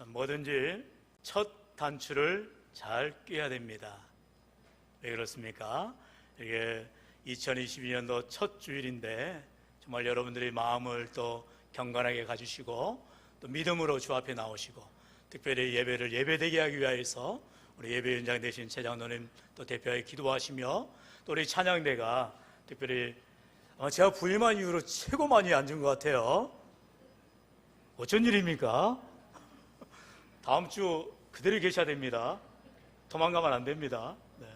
뭐든지 첫 단추를 잘 꿰야 됩니다. 왜 그렇습니까? 이게 2022년도 첫 주일인데 정말 여러분들이 마음을 또 경건하게 가지시고 또 믿음으로 주 앞에 나오시고 특별히 예배를 예배되게 하기 위해서 우리 예배위원장 되신 최 장로님 또 대표하여 기도하시며 또 우리 찬양대가 특별히 제가 부임한 이후로 최고 많이 앉은 것 같아요. 어쩐 일입니까? 다음 주 그대로 계셔야 됩니다. 도망가면 안 됩니다. 네.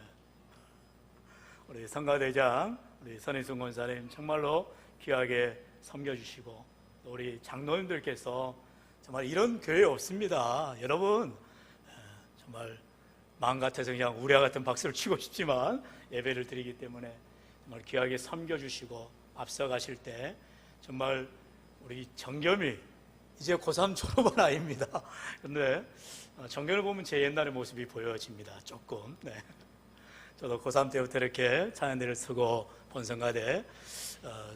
우리 성가대장 우리 선인승 권사님 정말로 귀하게 섬겨주시고 또 우리 장로님들께서 정말 이런 교회 없습니다. 여러분 정말 마음 같아서 그냥 우레와 같은 박수를 치고 싶지만 예배를 드리기 때문에 정말 귀하게 섬겨주시고 앞서가실 때 정말 우리 정겸이 이제 고3 졸업한 아이입니다. 근데 정겸을 보면 제 옛날의 모습이 보여집니다. 조금. 네. 저도 고3 때부터 이렇게 찬양대를 쓰고 본성가대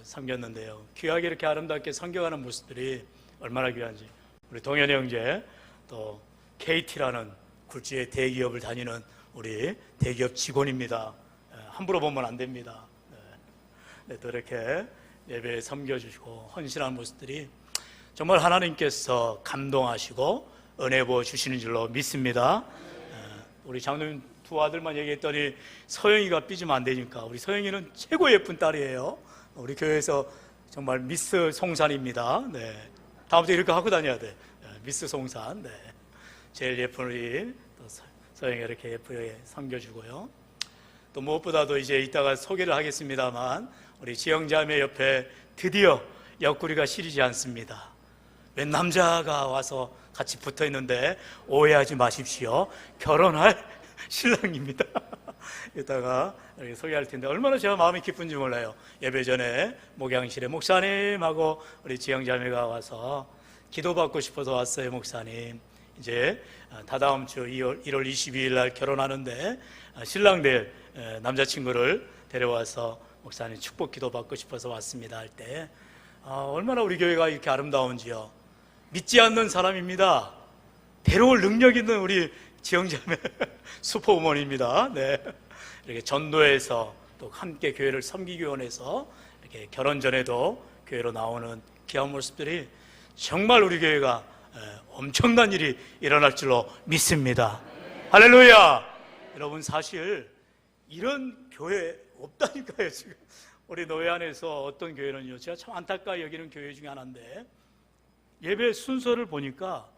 섬겼는데요. 귀하게 이렇게 아름답게 섬겨가는 모습들이 얼마나 귀한지. 우리 동현이 형제 또 KT라는 굴지의 대기업을 다니는 우리 대기업 직원입니다. 함부로 보면 안 됩니다. 네, 또 이렇게 예배에 섬겨주시고 헌신하는 모습들이 정말 하나님께서 감동하시고 은혜 부어주시는 줄로 믿습니다. 우리 장로님 두 아들만 얘기했더니 서영이가 삐지면 안 되니까 우리 서영이는 최고 예쁜 딸이에요. 우리 교회에서 정말 미스 송산입니다. 네. 다음부터 이렇게 하고 다녀야 돼. 미스 송산. 네. 제일 예쁜 우리 또 서영이가 이렇게 예쁘게 섬겨주고요. 또 무엇보다도 이제 이따가 소개를 하겠습니다만 우리 지영자매 옆에 드디어 옆구리가 시리지 않습니다. 웬 남자가 와서 같이 붙어 있는데 오해하지 마십시오. 결혼할 신랑입니다. 이따가 이렇게 소개할 텐데 얼마나 제가 마음이 기쁜지 몰라요. 예배 전에 목양실에 목사님하고 우리 지영자매가 와서 기도받고 싶어서 왔어요. 목사님 이제 다다음 주 1월 22일 날 결혼하는데 신랑 될 남자친구를 데려와서 목사님 축복 기도받고 싶어서 왔습니다 할 때 얼마나 우리 교회가 이렇게 아름다운지요. 믿지 않는 사람입니다. 데려올 능력 있는 우리 지영자매 슈퍼우먼입니다. 네. 이렇게 전도해서 또 함께 교회를 섬기기 원해서 이렇게 결혼 전에도 교회로 나오는 귀한 모습들이 정말 우리 교회가 엄청난 일이 일어날 줄로 믿습니다. 할렐루야! 여러분 사실 이런 교회 없다니까요. 지금 우리 노예 안에서 어떤 교회는요 제가 참 안타까워 여기는 교회 중에 하나인데 예배 순서를 보니까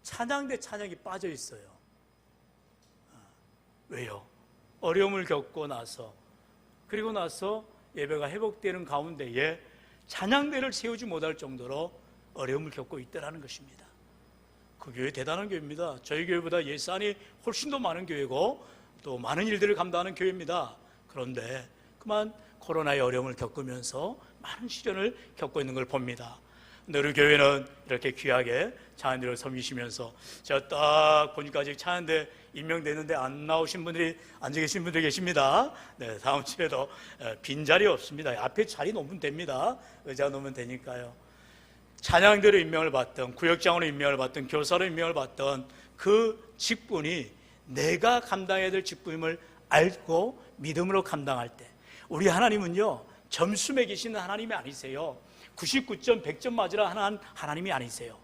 찬양 대 찬양이 빠져 있어요. 왜요? 어려움을 겪고 나서 그리고 나서 예배가 회복되는 가운데에 찬양대를 세우지 못할 정도로 어려움을 겪고 있다는 것입니다. 그 교회 대단한 교회입니다. 저희 교회보다 예산이 훨씬 더 많은 교회고 또 많은 일들을 감당하는 교회입니다. 그런데 그만 코로나의 어려움을 겪으면서 많은 시련을 겪고 있는 걸 봅니다. 근데 우리 교회는 이렇게 귀하게 찬양대를 섬기시면서 제가 딱 보니까 아직 찬양대 임명되는데 안 나오신 분들이 앉아 계신 분들이 계십니다. 네, 다음 주에도 빈자리 없습니다. 앞에 자리 놓으면 됩니다. 의자 놓으면 되니까요. 찬양대로 임명을 받던 구역장으로 임명을 받던 교사로 임명을 받던 그 직분이 내가 감당해야 될 직분임을 알고 믿음으로 감당할 때 우리 하나님은요 점수 매기시는 하나님이 아니세요. 99점 100점 맞으라 하는 하나님이 아니세요.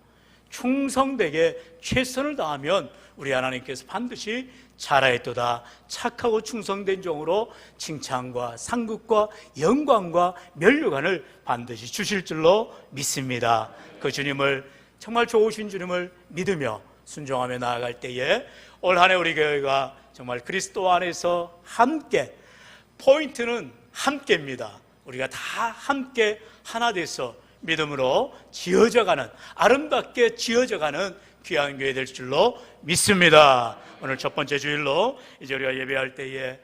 충성되게 최선을 다하면 우리 하나님께서 반드시 잘하였도다 착하고 충성된 종으로 칭찬과 상급과 영광과 면류관을 반드시 주실 줄로 믿습니다. 그 주님을 정말 좋으신 주님을 믿으며 순종하며 나아갈 때에 올 한 해 우리 교회가 정말 그리스도 안에서 함께 포인트는 함께입니다. 우리가 다 함께 하나 돼서 믿음으로 지어져가는 아름답게 지어져가는 귀한 교회 될 줄로 믿습니다. 오늘 첫 번째 주일로 이제 우리가 예배할 때에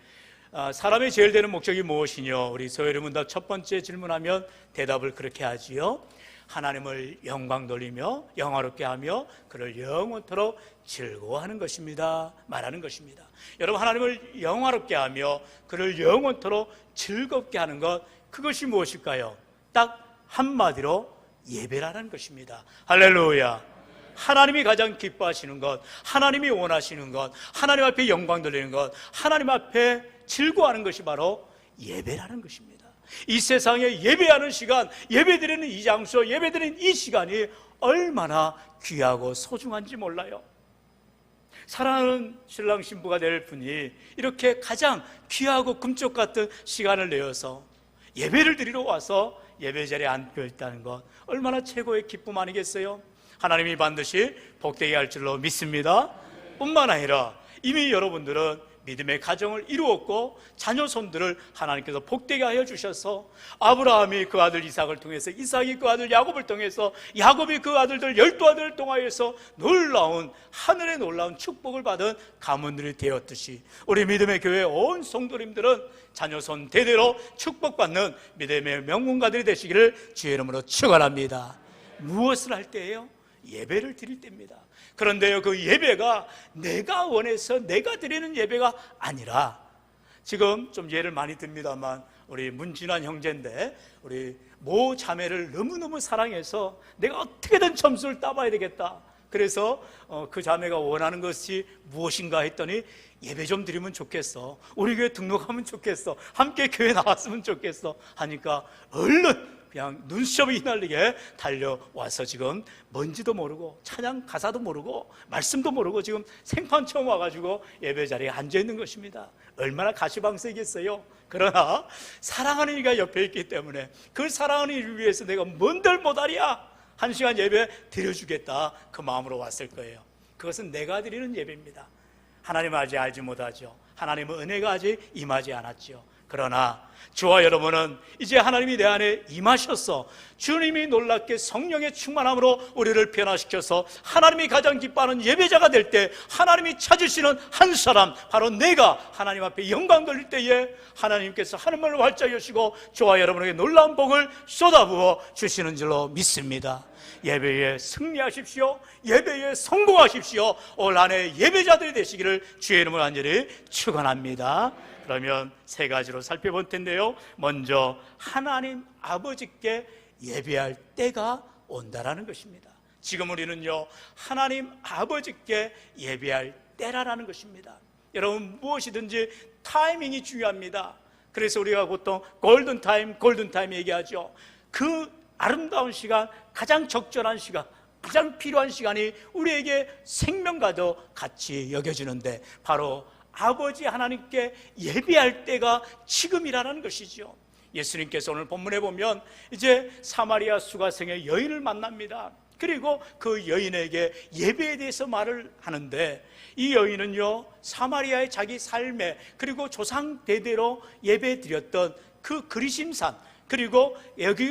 사람의 제일 되는 목적이 무엇이뇨? 우리 소요름은 다 첫 번째 질문하면 대답을 그렇게 하지요. 하나님을 영광 돌리며 영화롭게 하며 그를 영원토록 즐거워하는 것입니다. 말하는 것입니다. 여러분 하나님을 영화롭게 하며 그를 영원토록 즐겁게 하는 것 그것이 무엇일까요? 딱 한마디로 예배라는 것입니다. 할렐루야. 하나님이 가장 기뻐하시는 것, 하나님이 원하시는 것, 하나님 앞에 영광 돌리는 것, 하나님 앞에 즐거워하는 것이 바로 예배라는 것입니다. 이 세상에 예배하는 시간, 예배드리는 이 장소, 예배드리는 이 시간이 얼마나 귀하고 소중한지 몰라요. 사랑하는 신랑 신부가 될 분이 이렇게 가장 귀하고 금쪽 같은 시간을 내어서 예배를 드리러 와서 예배 자리에 앉고 있다는 것, 얼마나 최고의 기쁨 아니겠어요? 하나님이 반드시 복되게 할 줄로 믿습니다. 뿐만 아니라 이미 여러분들은 믿음의 가정을 이루었고 자녀손들을 하나님께서 복되게 하여 주셔서 아브라함이 그 아들 이삭을 통해서, 이삭이 그 아들 야곱을 통해서, 야곱이 그 아들들 12아들을 통하여서 놀라운, 하늘의 놀라운 축복을 받은 가문들이 되었듯이 우리 믿음의 교회 온 성도님들은 자녀손 대대로 축복받는 믿음의 명문가들이 되시기를 주의 이름으로 축원합니다. 무엇을 할 때예요? 예배를 드릴 때입니다. 그런데요, 그 예배가 내가 원해서 내가 드리는 예배가 아니라, 지금 좀 예를 많이 듭니다만 우리 문진환 형제인데 우리 모 자매를 너무너무 사랑해서 내가 어떻게든 점수를 따봐야 되겠다. 그래서 그 자매가 원하는 것이 무엇인가 했더니 예배 좀 드리면 좋겠어, 우리 교회 등록하면 좋겠어, 함께 교회 나왔으면 좋겠어 하니까 얼른 그냥 눈시험이 휘날리게 달려와서 지금 뭔지도 모르고 찬양 가사도 모르고 말씀도 모르고 지금 생판 처음 와가지고 예배 자리에 앉아있는 것입니다. 얼마나 가시방석이겠어요. 그러나 사랑하는 이가 옆에 있기 때문에 그 사랑하는 이를 위해서 내가 뭔들 못하랴, 1시간 예배 드려주겠다, 그 마음으로 왔을 거예요. 그것은 내가 드리는 예배입니다. 하나님은 아직 알지 못하죠. 하나님은 은혜가 아직 임하지 않았죠. 그러나 저와 여러분은 이제 하나님이 내 안에 임하셔서 주님이 놀랍게 성령의 충만함으로 우리를 변화시켜서 하나님이 가장 기뻐하는 예배자가 될 때 하나님이 찾으시는 한 사람, 바로 내가 하나님 앞에 영광 돌릴 때에 하나님께서 하늘문을 활짝 여시고 저와 여러분에게 놀라운 복을 쏟아부어 주시는 줄로 믿습니다. 예배에 승리하십시오. 예배에 성공하십시오. 올 한 해 예배자들이 되시기를 주의 이름으로 간절히 축원합니다. 그러면 세 가지로 살펴볼 텐데요, 먼저 하나님 아버지께 예배할 때가 온다라는 것입니다. 지금 우리는요, 하나님 아버지께 예배할 때라는 것입니다. 여러분, 무엇이든지 타이밍이 중요합니다. 그래서 우리가 보통 골든타임 얘기하죠. 그 아름다운 시간, 가장 적절한 시간, 가장 필요한 시간이 우리에게 생명과도 같이 여겨지는데 바로 아버지 하나님께 예배할 때가 지금이라는 것이죠. 예수님께서 오늘 본문에 보면 이제 사마리아 수가성의 여인을 만납니다. 그리고 그 여인에게 예배에 대해서 말을 하는데, 이 여인은요, 사마리아의 자기 삶에, 그리고 조상 대대로 예배 드렸던 그 그리심산, 그리고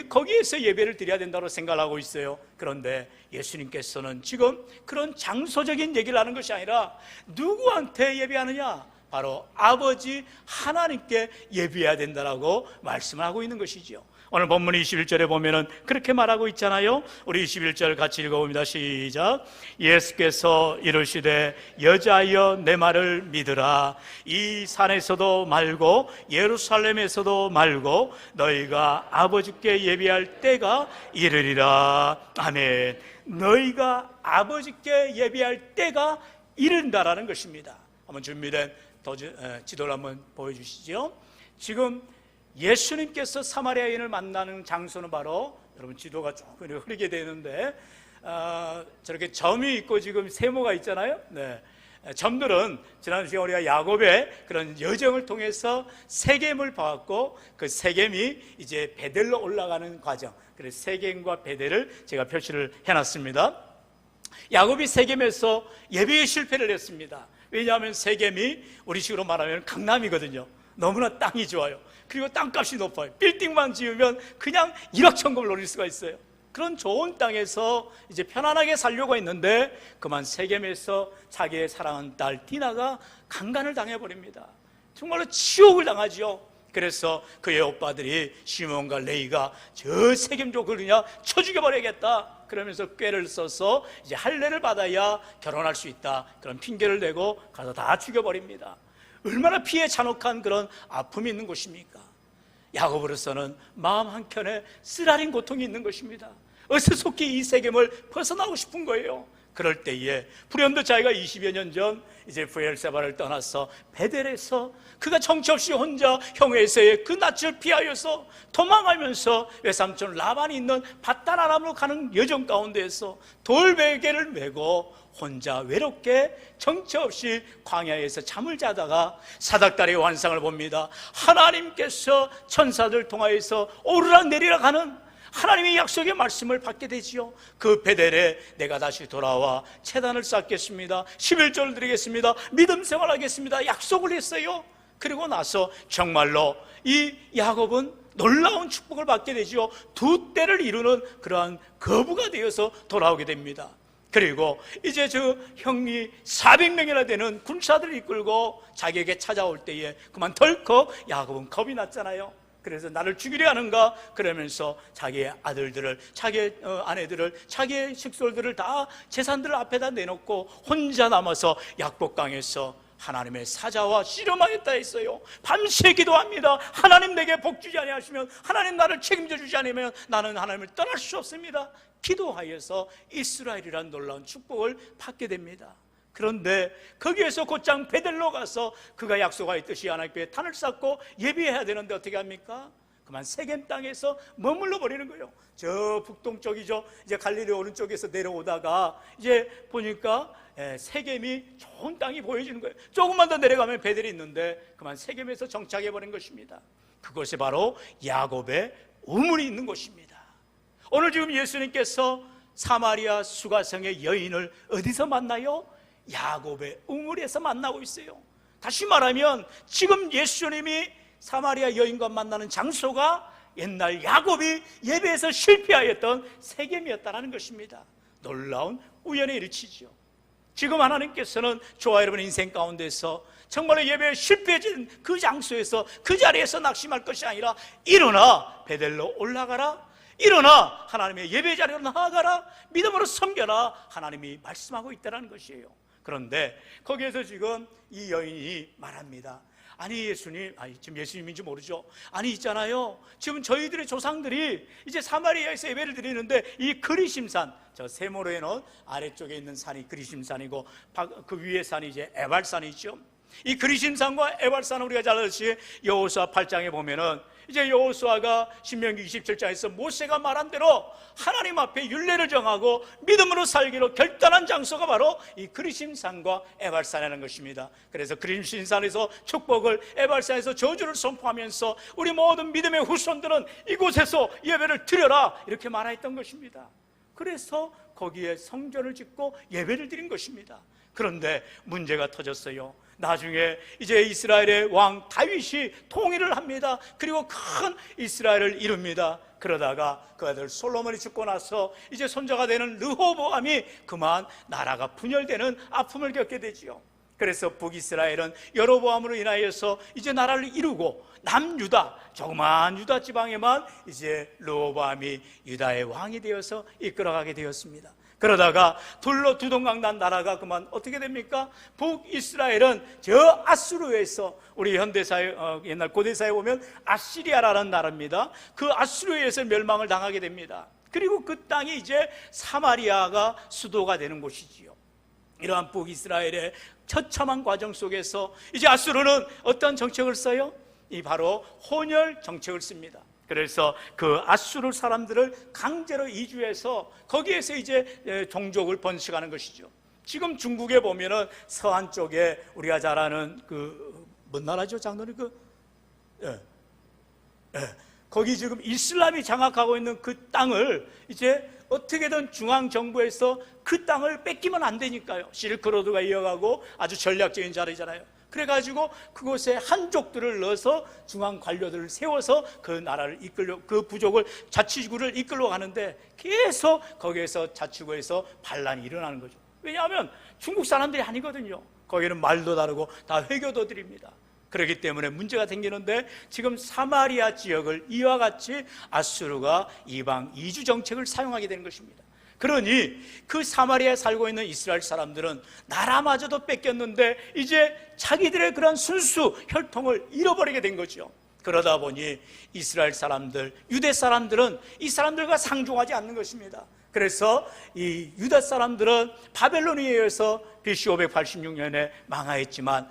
거기에서 예배를 드려야 된다고 생각을 하고 있어요. 그런데 예수님께서는 지금 그런 장소적인 얘기를 하는 것이 아니라 누구한테 예배하느냐? 바로 아버지 하나님께 예배해야 된다라고 말씀을 하고 있는 것이죠. 오늘 본문 21절에 보면은 그렇게 말하고 있잖아요. 우리 21절 같이 읽어봅니다. 시작. 예수께서 이르시되 여자여 내 말을 믿으라. 이 산에서도 말고 예루살렘에서도 말고 너희가 아버지께 예배할 때가 이르리라. 아멘. 너희가 아버지께 예배할 때가 이른다라는 것입니다. 한번 준비된 지도를 한번 보여주시죠. 지금 예수님께서 사마리아인을 만나는 장소는 바로, 여러분 지도가 조금 흐리게 되는데 저렇게 점이 있고 지금 세모가 있잖아요. 네. 점들은 지난 시간 우리가 야곱의 그런 여정을 통해서 세겜을 봐왔고, 그 세겜이 이제 베델로 올라가는 과정, 그래서 세겜과 베델을 제가 표시를 해놨습니다. 야곱이 세겜에서 예배에 실패를 했습니다. 왜냐하면 세겜이 우리식으로 말하면 강남이거든요. 너무나 땅이 좋아요. 그리고 땅값이 높아요. 빌딩만 지으면 그냥 1억 천금을 노릴 수가 있어요. 그런 좋은 땅에서 이제 편안하게 살려고 했는데 그만 세겜에서 자기의 사랑하는 딸 디나가 강간을 당해버립니다. 정말로 치욕을 당하죠. 그래서 그의 오빠들이 시몬과 레이가 저 세겜족 그러냐 쳐 죽여버려야겠다 그러면서 꾀를 써서 이제 할례를 받아야 결혼할 수 있다, 그런 핑계를 대고 가서 다 죽여버립니다. 얼마나 피해 잔혹한 그런 아픔이 있는 것입니까? 야곱으로서는 마음 한켠에 쓰라린 고통이 있는 것입니다. 어서속히 이 세겜을 벗어나고 싶은 거예요. 그럴 때에 불현듯 자기가 20여 년 전 이제 브엘세바를 떠나서 베델에서 그가 정처 없이 혼자 형에서의 그 낯을 피하여서 도망하면서 외삼촌 라반이 있는 밧단 아람으로 가는 여정 가운데에서 돌베개를 메고 혼자 외롭게 정처 없이 광야에서 잠을 자다가 사닥다리의 환상을 봅니다. 하나님께서 천사들 통하여서 오르락 내리락 하는 하나님의 약속의 말씀을 받게 되지요. 그 베델에 내가 다시 돌아와 제단을 쌓겠습니다, 11조를 드리겠습니다, 믿음 생활하겠습니다 약속을 했어요. 그리고 나서 정말로 이 야곱은 놀라운 축복을 받게 되지요. 두 때를 이루는 그러한 거부가 되어서 돌아오게 됩니다. 그리고 이제 저 형이 400명이나 되는 군사들을 이끌고 자기에게 찾아올 때에 그만 덜컥 야곱은 겁이 났잖아요. 그래서 나를 죽이려 하는가 그러면서 자기의 아들들을, 자기의 아내들을, 자기의 식솔들을 다 재산들을 앞에다 내놓고 혼자 남아서 약복강에서 하나님의 사자와 씨름하겠다 했어요. 밤새 기도합니다. 하나님 내게 복 주지 아니하시면, 하나님 나를 책임져 주지 않으면 나는 하나님을 떠날 수 없습니다. 기도하여서 이스라엘이라는 놀라운 축복을 받게 됩니다. 그런데 거기에서 곧장 베델로 가서 그가 약속하였듯이 하나님께 단을 쌓고 예비해야 되는데 어떻게 합니까? 그만 세겜 땅에서 머물러 버리는 거예요. 저 북동쪽이죠. 이제 갈릴리 오른쪽에서 내려오다가 이제 보니까 세겜이 좋은 땅이 보여지는 거예요. 조금만 더 내려가면 베델이 있는데 그만 세겜에서 정착해 버린 것입니다. 그것이 바로 야곱의 우물이 있는 곳입니다. 오늘 지금 예수님께서 사마리아 수가성의 여인을 어디서 만나요? 야곱의 우물에서 만나고 있어요. 다시 말하면 지금 예수님이 사마리아 여인과 만나는 장소가 옛날 야곱이 예배에서 실패하였던 세겜이었다는 것입니다. 놀라운 우연의 일치죠. 지금 하나님께서는 저와 여러분의 인생 가운데서 정말로 예배에 실패해진 그 장소에서 그 자리에서 낙심할 것이 아니라 일어나 베델로 올라가라, 일어나 하나님의 예배 자리로 나아가라, 믿음으로 섬겨라, 하나님이 말씀하고 있다는 것이에요. 그런데 거기에서 지금 이 여인이 말합니다. 아니 예수님, 지금 예수님인지 모르죠. 아니 있잖아요, 지금 저희들의 조상들이 이제 사마리아에서 예배를 드리는데 이 그리심산, 저 세모로에 놓은 아래쪽에 있는 산이 그리심산이고 그 위에 산이 이제 에발산이죠. 이 그리심산과 에발산은 우리가 잘 알듯이 여호수아 8장에 보면은 이제 여호수아가 신명기 27장에서 모세가 말한 대로 하나님 앞에 율례를 정하고 믿음으로 살기로 결단한 장소가 바로 이 그리심산과 에발산이라는 것입니다. 그래서 그리심산에서 축복을, 에발산에서 저주를 선포하면서 우리 모든 믿음의 후손들은 이곳에서 예배를 드려라 이렇게 말했던 것입니다. 그래서 거기에 성전을 짓고 예배를 드린 것입니다. 그런데 문제가 터졌어요. 나중에 이제 이스라엘의 왕 다윗이 통일을 합니다. 그리고 큰 이스라엘을 이룹니다. 그러다가 그 아들 솔로몬이 죽고 나서 이제 손자가 되는 르호보암이 그만 나라가 분열되는 아픔을 겪게 되지요. 그래서 북이스라엘은 여로보암으로 인하여서 이제 나라를 이루고 남유다, 조그만 유다 지방에만 이제 르호보암이 유다의 왕이 되어서 이끌어가게 되었습니다. 그러다가 둘로 두동강 난 나라가 그만 어떻게 됩니까? 북이스라엘은 저 아수르에서, 우리 현대사회 옛날 고대사에 보면 아시리아라는 나라입니다. 그 아수르에서 멸망을 당하게 됩니다. 그리고 그 땅이 이제 사마리아가 수도가 되는 곳이지요. 이러한 북이스라엘의 처참한 과정 속에서 이제 아수르는 어떤 정책을 써요? 이 바로 혼혈 정책을 씁니다. 그래서 그 아수르 사람들을 강제로 이주해서 거기에서 이제 종족을 번식하는 것이죠. 지금 중국에 보면은 서안 쪽에 우리가 잘 아는 그 뭔 나라죠, 장로님? 거기 지금 이슬람이 장악하고 있는 그 땅을 이제 어떻게든 중앙 정부에서 그 땅을 뺏기면 안 되니까요. 실크로드가 이어가고 아주 전략적인 자리잖아요. 그래가지고 그곳에 한족들을 넣어서 중앙 관료들을 세워서 그 나라를 이끌려, 그 부족을, 자치구를 이끌러 가는데 계속 거기에서 자치구에서 반란이 일어나는 거죠. 왜냐하면 중국 사람들이 아니거든요. 거기는 말도 다르고 다 회교도들입니다. 그렇기 때문에 문제가 생기는데 지금 사마리아 지역을 이와 같이 아수르가 이방 이주 정책을 사용하게 되는 것입니다. 그러니 그 사마리아에 살고 있는 이스라엘 사람들은 나라마저도 뺏겼는데 이제 자기들의 그런 순수 혈통을 잃어버리게 된 거죠. 그러다 보니 이스라엘 사람들, 유대 사람들은 이 사람들과 상종하지 않는 것입니다. 그래서 이 유다 사람들은 바벨론에 의해서 BC 586년에 망하였지만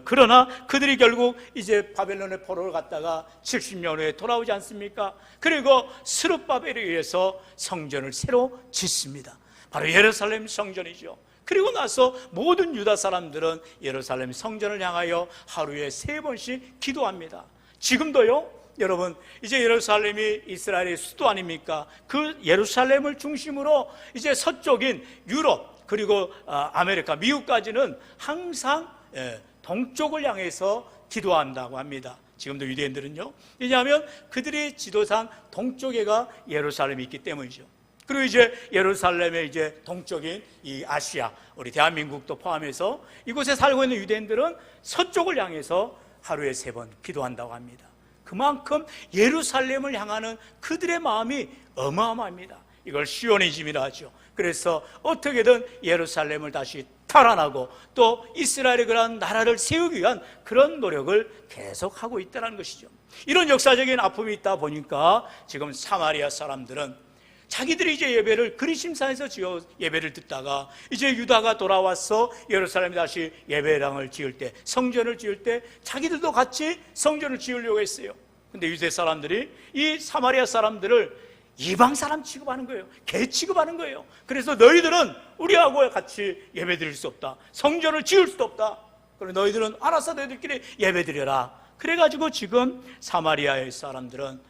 그러나 그들이 결국 이제 바벨론의 포로를 갔다가 70년 후에 돌아오지 않습니까? 그리고 스룹바벨에 의해서 성전을 새로 짓습니다. 바로 예루살렘 성전이죠. 그리고 나서 모든 유다 사람들은 예루살렘 성전을 향하여 하루에 3번씩 기도합니다. 지금도요, 여러분, 이제 예루살렘이 이스라엘의 수도 아닙니까? 그 예루살렘을 중심으로 이제 서쪽인 유럽 그리고 아메리카, 미국까지는 항상 동쪽을 향해서 기도한다고 합니다. 지금도 유대인들은요. 왜냐하면 그들의 지도상 동쪽에가 예루살렘이 있기 때문이죠. 그리고 이제 예루살렘의 이제 동쪽인 이 아시아, 우리 대한민국도 포함해서 이곳에 살고 있는 유대인들은 서쪽을 향해서 하루에 3번 기도한다고 합니다. 그만큼 예루살렘을 향하는 그들의 마음이 어마어마합니다. 이걸 시오니즘이라 하죠. 그래서 어떻게든 예루살렘을 다시 탈환하고 또 이스라엘의 그런 나라를 세우기 위한 그런 노력을 계속하고 있다는 것이죠. 이런 역사적인 아픔이 있다 보니까 지금 사마리아 사람들은 자기들이 이제 예배를 그리심산에서 지어 예배를 듣다가 이제 유다가 돌아와서 예루살렘에 다시 예배당을 지을 때, 성전을 지을 때 자기들도 같이 성전을 지으려고 했어요. 근데 유대 사람들이 이 사마리아 사람들을 이방 사람 취급하는 거예요. 개 취급하는 거예요. 그래서 너희들은 우리하고 같이 예배 드릴 수 없다. 성전을 지을 수도 없다. 그리고 너희들은 알아서 너희들끼리 예배 드려라. 그래가지고 지금 사마리아의 사람들은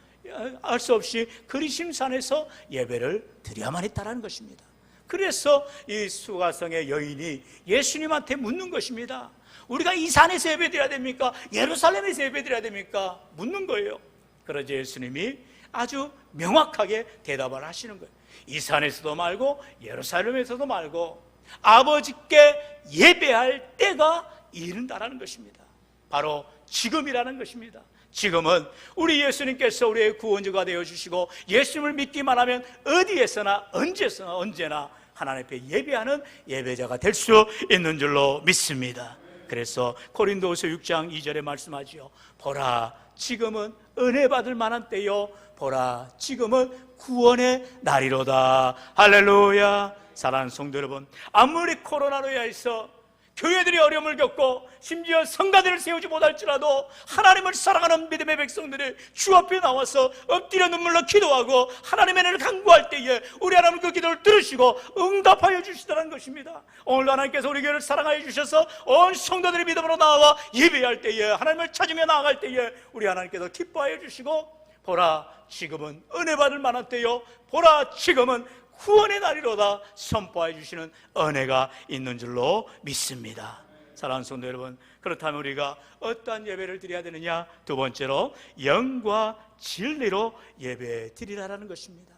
알 수 없이 그리심산에서 예배를 드려야만 했다는 것입니다. 그래서 이 수가성의 여인이 예수님한테 묻는 것입니다. 우리가 이 산에서 예배드려야 됩니까? 예루살렘에서 예배드려야 됩니까? 묻는 거예요. 그러자 예수님이 아주 명확하게 대답을 하시는 거예요. 이 산에서도 말고 예루살렘에서도 말고 아버지께 예배할 때가 이른다라는 것입니다. 바로 지금이라는 것입니다. 지금은 우리 예수님께서 우리의 구원주가 되어주시고 예수님을 믿기만 하면 어디에서나 언제나 하나님 앞에 예배하는 예배자가 될 수 있는 줄로 믿습니다. 그래서 고린도후서 6장 2절에 말씀하지요. 보라, 지금은 은혜 받을 만한 때요, 보라, 지금은 구원의 날이로다. 할렐루야. 사랑하는 성도 여러분, 아무리 코로나로 인해서 교회들이 어려움을 겪고 심지어 성가대를 세우지 못할지라도 하나님을 사랑하는 믿음의 백성들이 주 앞에 나와서 엎드려 눈물로 기도하고 하나님의 은혜를 간구할 때에 우리 하나님 그 기도를 들으시고 응답하여 주시더라는 것입니다. 오늘도 하나님께서 우리 교회를 사랑하여 주셔서 온 성도들의 믿음으로 나와 예배할 때에, 하나님을 찾으며 나아갈 때에 우리 하나님께서 기뻐하여 주시고, 보라, 지금은 은혜 받을 만한 때요, 보라, 지금은 구원의 날이로다 선포해 주시는 은혜가 있는 줄로 믿습니다. 사랑하는 성도 여러분, 그렇다면 우리가 어떠한 예배를 드려야 되느냐? 두 번째로 영과 진리로 예배 드리라는 것입니다.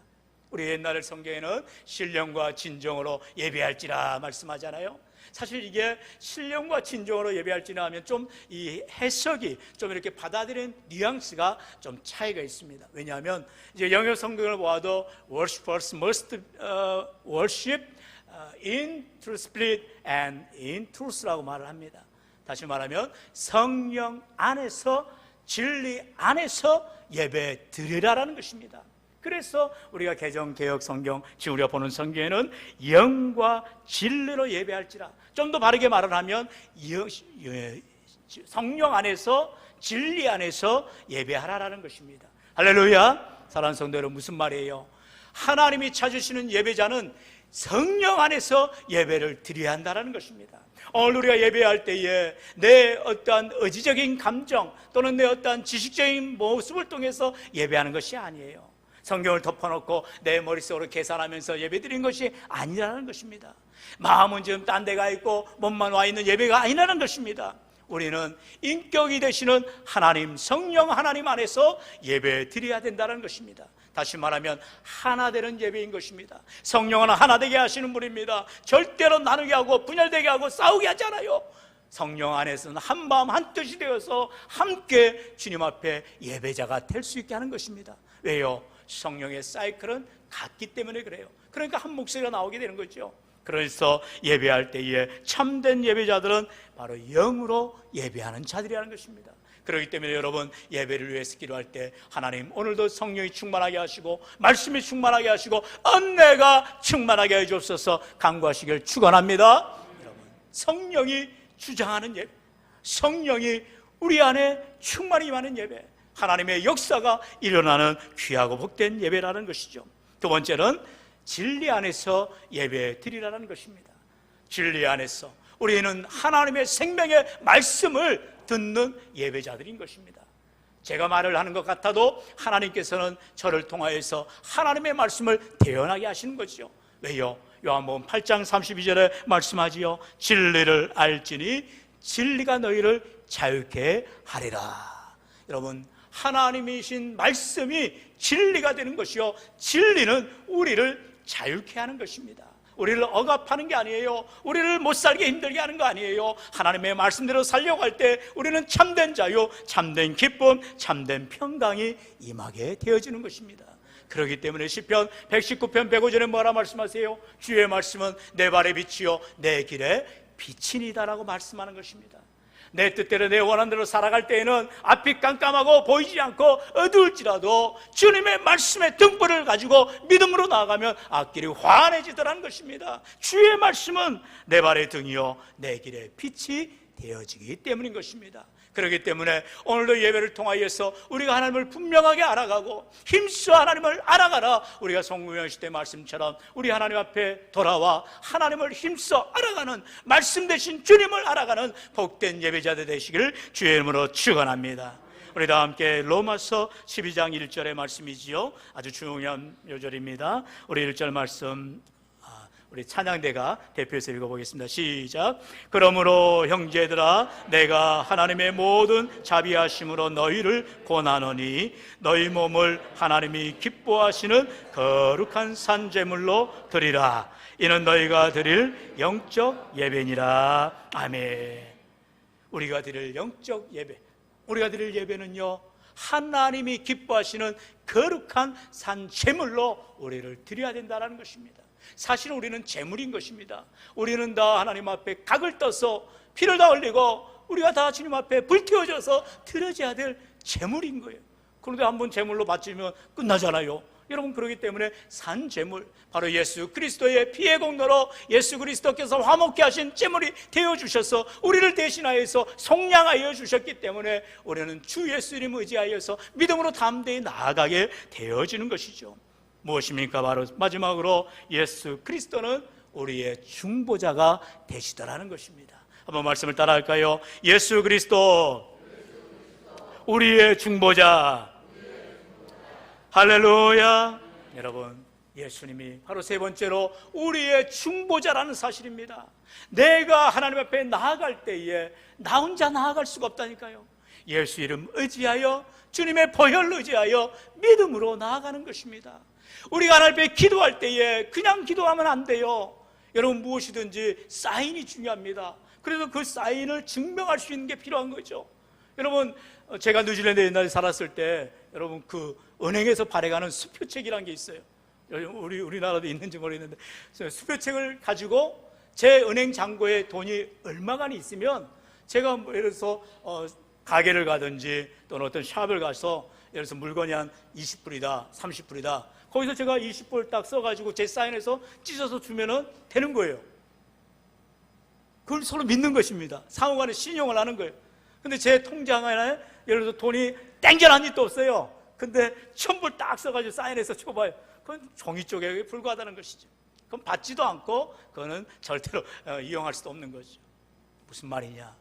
우리 옛날 성경에는 신령과 진정으로 예배할지라 말씀하잖아요. 사실 이게 신령과 진정으로 예배할지라 하면 좀 이 해석이 좀 이렇게 받아들이는 뉘앙스가 좀 차이가 있습니다. 왜냐하면 이제 영어 성경을 보아도 worshipers must worship in truth spirit and in truth라고 말을 합니다. 다시 말하면 성령 안에서, 진리 안에서 예배 드리라라는 것입니다. 그래서 우리가 개정 개혁 성경, 지금 우리가 보는 성경에는 영과 진리로 예배할지라, 좀 더 바르게 말을 하면 성령 안에서, 진리 안에서 예배하라라는 것입니다. 할렐루야. 사랑하는 성도 여러분, 무슨 말이에요? 하나님이 찾으시는 예배자는 성령 안에서 예배를 드려야 한다는 것입니다. 오늘 우리가 예배할 때에 내 어떠한 의지적인 감정 또는 내 어떠한 지식적인 모습을 통해서 예배하는 것이 아니에요. 성경을 덮어놓고 내 머릿속으로 계산하면서 예배드린 것이 아니라는 것입니다. 마음은 지금 딴 데가 있고 몸만 와 있는 예배가 아니라는 것입니다. 우리는 인격이 되시는 하나님, 성령 하나님 안에서 예배 드려야 된다는 것입니다. 다시 말하면 하나 되는 예배인 것입니다. 성령은 하나 되게 하시는 분입니다. 절대로 나누게 하고 분열되게 하고 싸우게 하지 않아요. 성령 안에서는 한 마음 한 뜻이 되어서 함께 주님 앞에 예배자가 될 수 있게 하는 것입니다. 왜요? 성령의 사이클은 같기 때문에 그래요. 그러니까 한 목소리가 나오게 되는 거죠. 그래서 예배할 때에 참된 예배자들은 바로 영으로 예배하는 자들이라는 것입니다. 그렇기 때문에 여러분, 예배를 위해서 기도할 때 하나님 오늘도 성령이 충만하게 하시고 말씀이 충만하게 하시고 은혜가 충만하게 해 주옵소서 간구하시길 축원합니다. 여러분, 성령이 주장하는 예배, 성령이 우리 안에 충만히 임하는 예배, 하나님의 역사가 일어나는 귀하고 복된 예배라는 것이죠. 두 번째는 진리 안에서 예배 드리라는 것입니다. 진리 안에서 우리는 하나님의 생명의 말씀을 듣는 예배자들인 것입니다. 제가 말을 하는 것 같아도 하나님께서는 저를 통하여서 하나님의 말씀을 대언하게 하시는 거죠. 왜요? 요한복음 8장 32절에 말씀하지요. 진리를 알지니 진리가 너희를 자유케 하리라. 여러분, 하나님이신 말씀이 진리가 되는 것이요, 진리는 우리를 자유케 하는 것입니다. 우리를 억압하는 게 아니에요. 우리를 못 살게 힘들게 하는 거 아니에요. 하나님의 말씀대로 살려고 할 때 우리는 참된 자유, 참된 기쁨, 참된 평강이 임하게 되어지는 것입니다. 그렇기 때문에 시편 119편 105절에 뭐라 말씀하세요? 주의 말씀은 내 발의 빛이요 내 길의 빛이니다라고 말씀하는 것입니다. 내 뜻대로 내 원하는 대로 살아갈 때에는 앞이 깜깜하고 보이지 않고 어두울지라도 주님의 말씀의 등불을 가지고 믿음으로 나아가면 앞길이 환해지더라는 것입니다. 주의 말씀은 내 발의 등이요 내 길의 빛이 되어지기 때문인 것입니다. 그렇기 때문에 오늘도 예배를 통하여서 우리가 하나님을 분명하게 알아가고 힘써 하나님을 알아가라. 우리가 성경의 시대 말씀처럼 우리 하나님 앞에 돌아와 하나님을 힘써 알아가는, 말씀 되신 주님을 알아가는 복된 예배자들 되시기를 주의 이름으로 축원합니다. 우리 다 함께 로마서 12장 1절의 말씀이지요. 아주 중요한 요절입니다. 우리 1절 말씀 우리 찬양대가 대표해서 읽어보겠습니다. 시작. 그러므로 형제들아 내가 하나님의 모든 자비하심으로 너희를 권하노니 너희 몸을 하나님이 기뻐하시는 거룩한 산제물로 드리라. 이는 너희가 드릴 영적 예배니라. 아멘. 우리가 드릴 영적 예배, 우리가 드릴 예배는요 하나님이 기뻐하시는 거룩한 산제물로 우리를 드려야 된다는 것입니다. 사실은 우리는 제물인 것입니다. 우리는 다 하나님 앞에 각을 떠서 피를 다 흘리고 우리가 다 주님 앞에 불태워져서 드려져야 될 제물인 거예요. 그런데 한번 제물로 바치면 끝나잖아요. 여러분, 그렇기 때문에 산제물, 바로 예수 그리스도의 피의 공로로 예수 그리스도께서 화목케 하신 제물이 되어주셔서 우리를 대신하여서 속량하여 주셨기 때문에 우리는 주 예수님 의지하여서 믿음으로 담대히 나아가게 되어지는 것이죠. 무엇입니까? 바로 마지막으로 예수 그리스도는 우리의 중보자가 되시더라는 것입니다. 한번 말씀을 따라할까요? 예수 그리스도 우리의 중보자. 할렐루야. 여러분, 예수님이 바로 세 번째로 우리의 중보자라는 사실입니다. 내가 하나님 앞에 나아갈 때에 나 혼자 나아갈 수가 없다니까요. 예수 이름 의지하여 주님의 보혈을 의지하여 믿음으로 나아가는 것입니다. 우리가 하나님 앞에 기도할 때에 그냥 기도하면 안 돼요. 여러분, 무엇이든지 사인이 중요합니다. 그래서 그 사인을 증명할 수 있는 게 필요한 거죠. 여러분, 제가 뉴질랜드에 옛날에 살았을 때 여러분 그 은행에서 발행하는 수표책이라는 게 있어요. 우리나라도 있는지 모르겠는데 수표책을 가지고 제 은행 잔고에 돈이 얼마간이 있으면 제가 예를 들어서 가게를 가든지 또는 어떤 샵을 가서 예를 들어서 물건이 한 20불이다 30불이다 거기서 제가 20불 딱 써가지고 제 사인해서 찢어서 주면은 되는 거예요. 그걸 서로 믿는 것입니다. 상호간에 신용을 하는 거예요. 근데 제 통장 안에 예를 들어서 돈이 땡겨난 일도 없어요. 근데 1000불 딱 써가지고 사인해서 줘봐요. 그건 종이 쪽에 불과하다는 것이죠. 그건 받지도 않고 그거는 절대로 이용할 수도 없는 거죠. 무슨 말이냐?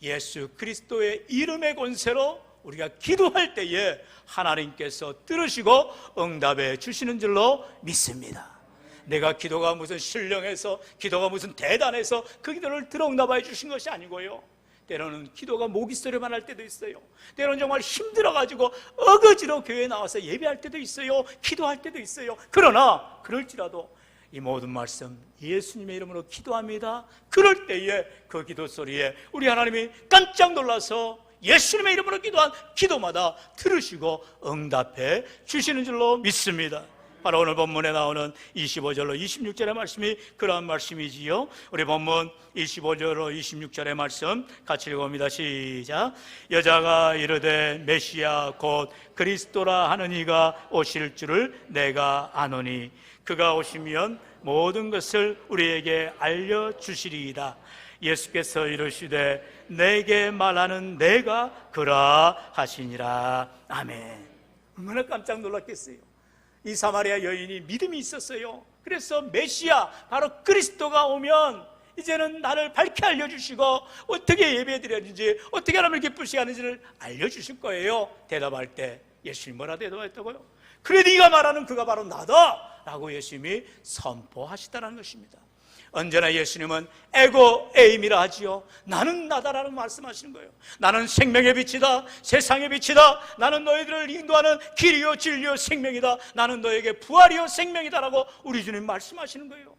예수 그리스도의 이름의 권세로 우리가 기도할 때에 하나님께서 들으시고 응답해 주시는 줄로 믿습니다. 내가 기도가 무슨 신령해서 기도가 무슨 대단해서 그 기도를 들어 응답해 주신 것이 아니고요, 때로는 기도가 목이 쓰려만 할 때도 있어요. 때로는 정말 힘들어가지고 어거지로 교회에 나와서 예배할 때도 있어요. 기도할 때도 있어요. 그러나 그럴지라도 이 모든 말씀 예수님의 이름으로 기도합니다. 그럴 때에 그 기도 소리에 우리 하나님이 깜짝 놀라서 예수님의 이름으로 기도한 기도마다 들으시고 응답해 주시는 줄로 믿습니다. 바로 오늘 본문에 나오는 25절로 26절의 말씀이 그러한 말씀이지요. 우리 본문 25절로 26절의 말씀 같이 읽어봅니다. 시작. 여자가 이르되 메시아 곧 그리스도라 하는 이가 오실 줄을 내가 아노니 그가 오시면 모든 것을 우리에게 알려주시리이다. 예수께서 이르시되 내게 말하는 내가 그라 하시니라. 아멘. 얼마나 깜짝 놀랐겠어요. 이 사마리아 여인이 믿음이 있었어요. 그래서 메시아 바로 그리스도가 오면 이제는 나를 밝게 알려주시고 어떻게 예배드려야지 어떻게 하나님을 기쁘시게 하는지를 알려주실 거예요. 대답할 때 예수님이 뭐라 대답했다고요? 그래 네가 말하는 그가 바로 나다 라고 예수님이 선포하시다는 것입니다. 언제나 예수님은 에고 에임이라 하지요. 나는 나다라는 말씀하시는 거예요. 나는 생명의 빛이다, 세상의 빛이다. 나는 너희들을 인도하는 길이요 진리요 생명이다. 나는 너에게 부활이요 생명이다 라고 우리 주님 말씀하시는 거예요.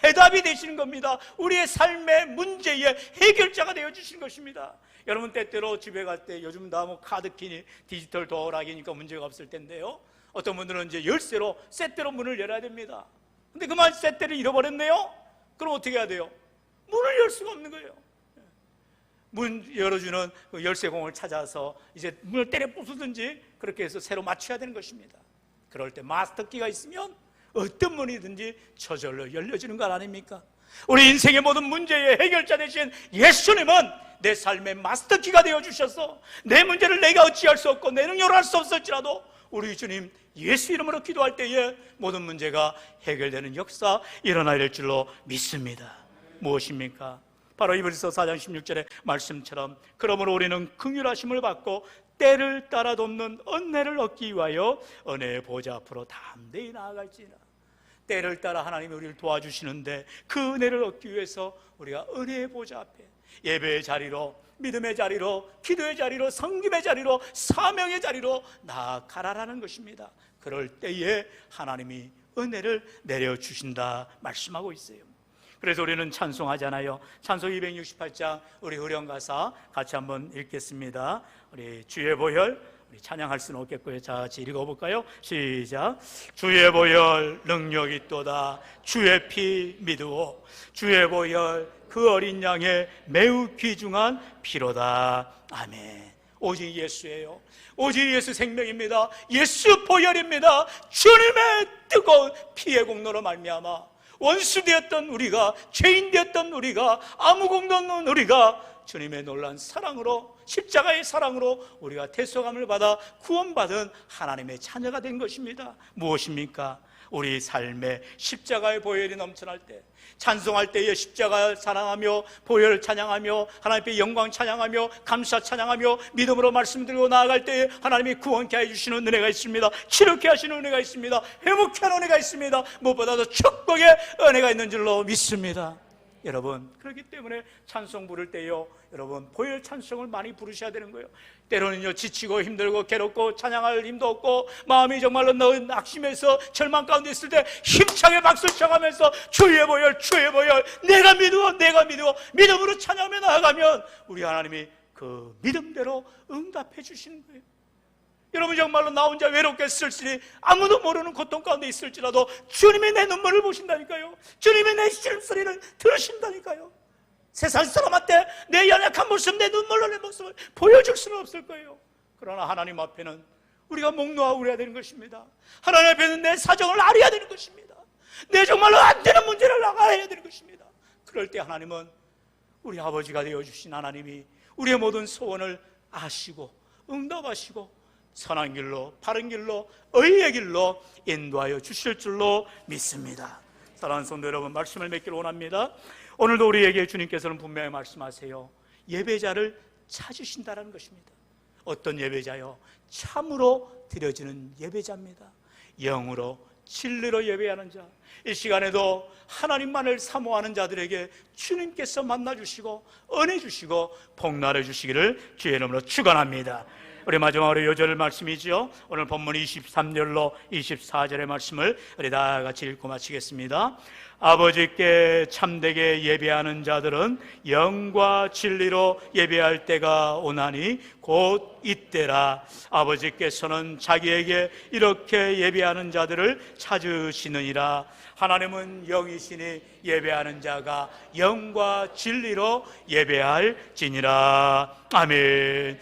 해답이 되시는 겁니다. 우리의 삶의 문제의 해결자가 되어주시는 것입니다. 여러분 때때로 집에 갈 때 요즘 다 뭐 카드키니 디지털 도어락이니까 문제가 없을 텐데요, 어떤 분들은 이제 열쇠로 셋대로 문을 열어야 됩니다. 근데 그만 셋대를 잃어버렸네요. 그럼 어떻게 해야 돼요? 문을 열 수가 없는 거예요. 문 열어주는 그 열쇠공을 찾아서 이제 문을 때려 부수든지 그렇게 해서 새로 맞춰야 되는 것입니다. 그럴 때 마스터키가 있으면 어떤 문이든지 저절로 열려지는 것 아닙니까? 우리 인생의 모든 문제의 해결자 되신 예수님은 내 삶의 마스터키가 되어주셔서 내 문제를 내가 어찌할 수 없고 내 능력으로 할 수 없을지라도 우리 주님 예수 이름으로 기도할 때에 모든 문제가 해결되는 역사 일어날 줄로 믿습니다. 무엇입니까? 바로 이브리서 4장 16절의 말씀처럼 그러므로 우리는 긍휼하심을 받고 때를 따라 돕는 은혜를 얻기 위하여 은혜의 보좌 앞으로 담대히 나아갈지니라. 때를 따라 하나님이 우리를 도와주시는데 그 은혜를 얻기 위해서 우리가 은혜의 보좌 앞에 예배의 자리로, 믿음의 자리로, 기도의 자리로, 섬김의 자리로, 사명의 자리로 나아가라라는 것입니다. 그럴 때에 하나님이 은혜를 내려주신다 말씀하고 있어요. 그래서 우리는 찬송하잖아요. 찬송 268장 우리 후렴가사 같이 한번 읽겠습니다. 우리 주의 보혈, 우리 찬양할 수는 없겠고요. 자, 같이 읽어볼까요? 시작. 주의 보혈 능력이 있도다. 주의 피 믿으오. 주의 보혈 그 어린 양의 매우 귀중한 피로다. 아멘. 오직 예수예요. 오직 예수 생명입니다. 예수 보혈입니다. 주님의 뜨거운 피의 공로로 말미암아 원수 되었던 우리가, 죄인 되었던 우리가, 아무 공도 없는 우리가 주님의 놀라운 사랑으로, 십자가의 사랑으로 우리가 대속함을 받아 구원받은 하나님의 자녀가 된 것입니다. 무엇입니까? 우리 삶에 십자가의 보혈이 넘쳐날 때, 찬송할 때에 십자가를 사랑하며 보혈을 찬양하며 하나님께 영광 찬양하며 감사 찬양하며 믿음으로 말씀드리고 나아갈 때에 하나님이 구원케 해주시는 은혜가 있습니다. 치료케 하시는 은혜가 있습니다. 회복케 하는 은혜가 있습니다. 무엇보다도 축복의 은혜가 있는 줄로 믿습니다. 여러분, 그렇기 때문에 찬송 부를 때요, 여러분 보혈 찬송을 많이 부르셔야 되는 거예요. 때로는요 지치고 힘들고 괴롭고 찬양할 힘도 없고 마음이 정말로 낙심해서 절망 가운데 있을 때 힘차게 박수를 쳐가면서 주의 보혈, 주의 보혈, 내가 믿어, 내가 믿어, 믿음으로 찬양하며 나아가면 우리 하나님이 그 믿음대로 응답해 주시는 거예요. 여러분 정말로 나 혼자 외롭게 쓸쓸히 아무도 모르는 고통 가운데 있을지라도 주님이 내 눈물을 보신다니까요. 주님이 내 시름소리를 들으신다니까요. 세상 사람한테 내 연약한 모습, 내 눈물 흘린 모습을 보여줄 수는 없을 거예요. 그러나 하나님 앞에는 우리가 목 놓아 울어야 되는 것입니다. 하나님 앞에는 내 사정을 알아야 되는 것입니다. 내 정말로 안 되는 문제를 나가야 되는 것입니다. 그럴 때 하나님은 우리 아버지가 되어주신 하나님이 우리의 모든 소원을 아시고 응답하시고 선한 길로, 바른 길로, 의의 길로 인도하여 주실 줄로 믿습니다. 사랑하는 성도 여러분, 말씀을 맺기를 원합니다. 오늘도 우리에게 주님께서는 분명히 말씀하세요. 예배자를 찾으신다는 것입니다. 어떤 예배자요? 참으로 드려지는 예배자입니다. 영으로 진리로 예배하는 자, 이 시간에도 하나님만을 사모하는 자들에게 주님께서 만나주시고 은혜 주시고 복날해 주시기를 주의 이름으로 축원합니다. 우리 마지막으로 요절 말씀이죠. 오늘 본문 23절로 24절의 말씀을 우리 다 같이 읽고 마치겠습니다. 아버지께 참되게 예배하는 자들은 영과 진리로 예배할 때가 오나니 곧 이때라. 아버지께서는 자기에게 이렇게 예배하는 자들을 찾으시느니라. 하나님은 영이시니 예배하는 자가 영과 진리로 예배할지니라. 아멘.